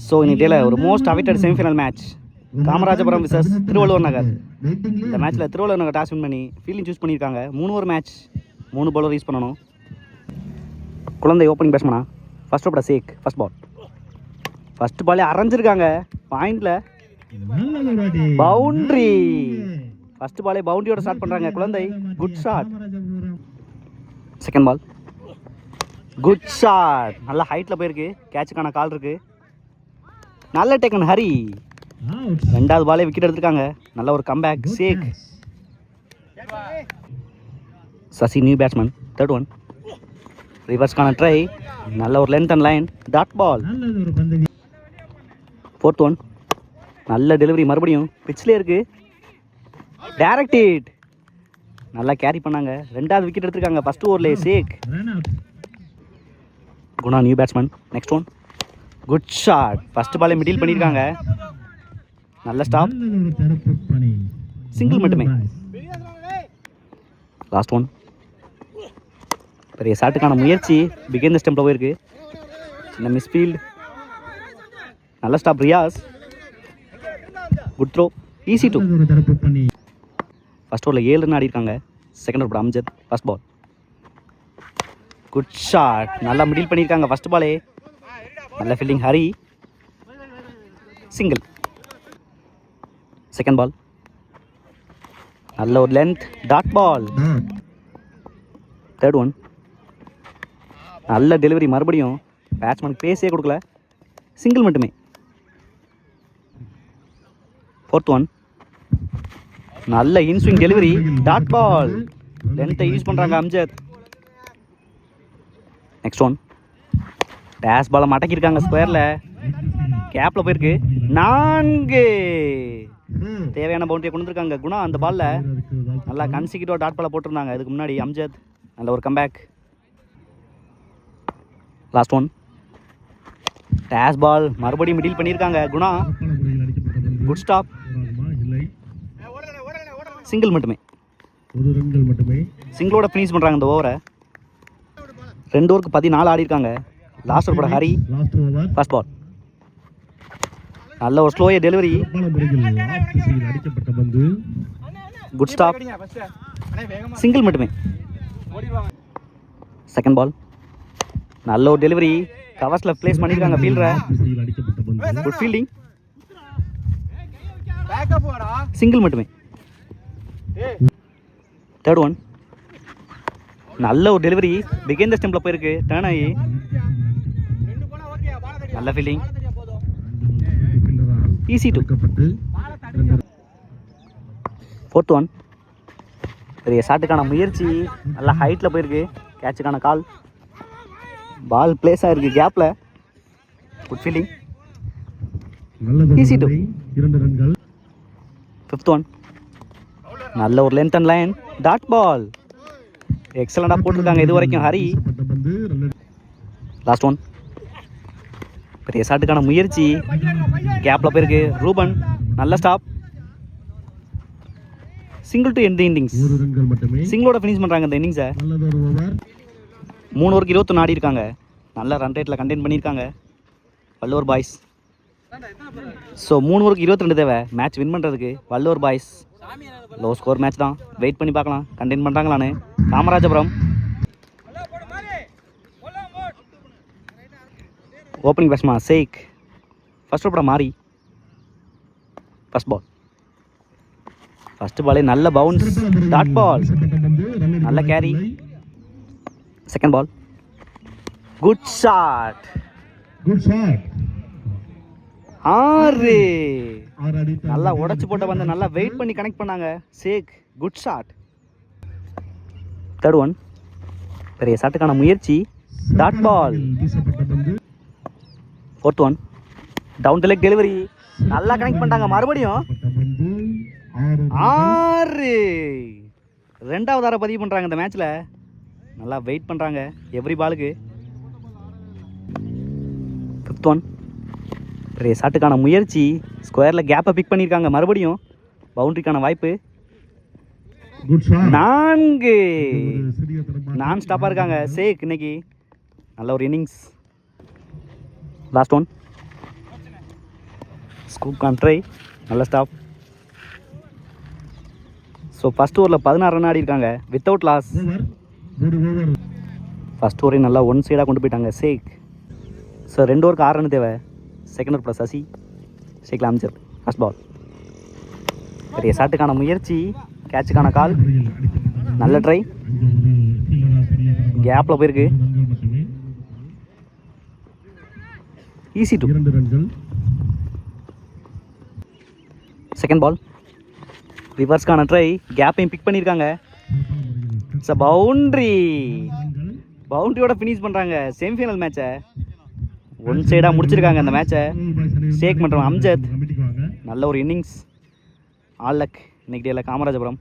So இன்னைக்கு டேல ஒரு most awaited semifinal match Kamarajapuram versus Thiruvalluvar Nagar. இந்த மேட்ச்சில் திருவள்ளுவர் நகர் டாஸ் வின் பண்ணி ஃபீல்டிங் சூஸ் பண்ணியிருக்காங்க. 3 ஓவர் மேட்ச், 3 பவுலர் யூஸ் பண்ணணும். குழந்தை ஓப்பனிங் பேட்ஸ்மனா. First over Sheikh, first ball. First பாலே அரைஞ்சிருக்காங்க. பாயிண்டில் பவுண்ட்ரி. ஃபர்ஸ்ட் பாலே பவுண்டரியோட ஸ்டார்ட் பண்ணுறாங்க குழந்தை. Good shot. Second ball good shot. நல்ல ஹைட்டில் போயிருக்கு. கேட்சுக்கான கால் இருக்குது. நல்ல டேக்கன் ஹரி. ரெண்டாவது பாலே விக்கெட் எடுத்திருக்காங்க. நல்ல ஒரு comeback Sheikh. Sasi new batsman. Third one ரிவர்ஸ்க்கான ட்ரை. நல்ல ஒரு length and line dot ball. Fourth one நல்ல டெலிவரி. மறுபடியும் பிச்சிலே இருக்கு. Direct hit. நல்லா கேரி பண்ணாங்க. ரெண்டாவது விக்கெட் எடுத்திருக்காங்க ஃபர்ஸ்ட் ஓவர்லேயே Sheikh. Guna new batsman. Next one good shot. First பாலே மிடில் பண்ணியிருக்காங்க. நல்ல ஸ்டாப். சிங்கிள் மட்டுமே. லாஸ்ட் ஒன் பெரிய ஷாட்டுக்கான முயற்சி. பிகின் தி ஸ்டெம்பில் போயிருக்கு. சின்ன மிஸ்ஃபீல்ட். நல்ல stop Riyas. Good throw. Easy two. First ஓவரில் 7 ரன் ஆடி இருக்காங்க. Second over Amjad. First ball good shot. நல்லா மிடில் பண்ணியிருக்காங்க ஃபர்ஸ்ட் பாலே. நல்ல fielding Hari. Single. Second ball நல்ல ஒரு length dot ball. Third one நல்ல டெலிவரி. மறுபடியும் பேட்ஸ்மேன் பேஸே கொடுக்கல. சிங்கிள் மட்டுமே. ஃபோர்த் ஒன் நல்ல இன்ஸ்விங் டெலிவரி டாட் பால். லென்த்தை யூஸ் பண்ணுறாங்க அம்ஜத். நெக்ஸ்ட் ஒன் டேஷ் பாலை மடக்கியிருக்காங்க ஸ்கொயரில். கேப்பில் போயிருக்கு. 4 தேவையான பவுண்டரியை கொண்டு வந்திருக்காங்க குணா. அந்த பாலில் நல்லா கன்சிக்யூட்டிவாக டாட் பாலை போட்டிருந்தாங்க இதுக்கு முன்னாடி அம்ஜத். நல்ல ஒரு கம்பேக். லாஸ்ட் ஒன் டேஷ் பால். மறுபடியும் மிடில் பண்ணியிருக்காங்க குணா. Good stop. சிங்கிள் மட்டுமே. சிங்கிளோட ஃபினிஷ் பண்ணுறாங்க இந்த ஓவரை. 2 ஓவருக்கு 14 ஆடி இருக்காங்க. Last over Hari. First ball நல்ல ஒரு ஸ்லோய டெலிவரி. Good stop. சிங்கிள் மட்டுமே. செகண்ட் பால் நல்ல ஒரு டெலிவரி. கவர்ஸில் பிளேஸ் பண்ணியிருக்காங்க ஃபீல்டரை. Good fielding. சிங்கிள் மட்டுமே. தேர்ட் ஒன் நல்ல ஒரு டெலிவரி. பிகின் தி ஸ்டெம்பில் போயிருக்கு. டர்ன் ஆகி நல்ல fielding. Easy two. Fourth one பெரிய ஷாட்டுக்கான முயற்சி. நல்ல ஹைட்டில் போயிருக்கு. கேட்சுக்கான கால். பால் பிளேஸ் ஆகிருக்கு கேப்பில். Good fielding. Easy two. Fifth one நல்ல ஒரு length and line dot ball. எக்ஸலண்டாக போட்டிருக்காங்க இது வரைக்கும் ஹரி. லாஸ்ட் ஒன் பெரிய ஷாட்டுக்கான முயற்சி. கேப்பில் போயிருக்கு. ரூபன் நல்ல stop. Single to end the innings. சிங்கிளோட ஃபினிஷ் பண்ணுறாங்க இந்த இன்னிங்ஸை. 3 ஓவருக்கு 21 ஆடி இருக்காங்க. நல்ல ரன் ரேட்டில் கண்டெயின் பண்ணியிருக்காங்க வள்ளுவர் பாய்ஸ். ஸோ 3 ஓவருக்கு 22 தேவை மேட்ச் வின் பண்ணுறதுக்கு Valluvar boys. Low score match தான். வெயிட் பண்ணி பார்க்கலாம் கண்டெயின் பண்ணுறாங்களான்னு. காமராஜபுரம் ஓப்பனிங் பேட்ஸ்மேன் சேக். ஃபர்ஸ்ட் ஓவர் மாறி. ஃபர்ஸ்ட் பால் ஃபர்ஸ்ட் பாலே நல்ல பவுன்ஸ் டாட் பால். நல்ல carry. Second ball good shot. 6 நல்லா உடச்சு போட்ட வந்து நல்லா வெயிட் பண்ணி கனெக்ட் பண்ணாங்க Sheikh. Good shot. Third one பெரிய ஷாட்டுக்கான முயற்சி dot ball. Fourth one down the leg delivery. நல்லா கனெக்ட் பண்ணிட்டாங்க. மறுபடியும் 6 ரெண்டாவது ஆரை பதிவு பண்ணுறாங்க இந்த மேட்ச்சில். நல்லா வெயிட் பண்ணுறாங்க எவ்ரி பாலுக்கு. ஃபிஃப்த் ஒன் பெரிய ஷாட்டுக்கான முயற்சி. ஸ்கொயரில் கேப்பை பிக் பண்ணியிருக்காங்க. மறுபடியும் பவுண்டரிக்கான வாய்ப்பு. 4 நான் ஸ்டாப்பாக இருக்காங்க சேக் இன்னைக்கு. நல்ல ஒரு innings. Last one cook try, நல்ல ஸ்டாப். ஸோ ஃபஸ்ட் ஓவரில் 16 ரன் ஆடி இருக்காங்க வித்தவுட் லாஸ். ஃபஸ்ட் ஓவரையும் நல்லா ஒன் சைடாக கொண்டு போயிட்டாங்க ஷேக். ஸோ 2 ஓவருக்கு 6 ரன் தேவை. செகண்ட் ஓவர் ப்ளஸ் சசி, ஷேக்கில் அமைச்சர் ஃபஸ்ட் பால். பெரிய ஷாட்டுக்கான முயற்சி, கேட்சுக்கான கால், நல்ல ட்ரை, கேப்பில் போயிருக்கு. Easy two. செகண்ட் பால், ரிவர்ஸ்க்கான ட்ரை, கேப்பையும் பிக் பண்ணியிருக்காங்க. It's a boundary. பவுண்ட்ரியோட ஃபினிஷ் பண்ணுறாங்க செமிஃபைனல் மேட்சை. ஒன் சைடாக முடிச்சிருக்காங்க அந்த மேட்சை. ஷேக் மற்றும் அம்ஜத் நல்ல ஒரு இன்னிங்ஸ். ஆல் லக் இன்னைக்கு டேல காமராஜபுரம்.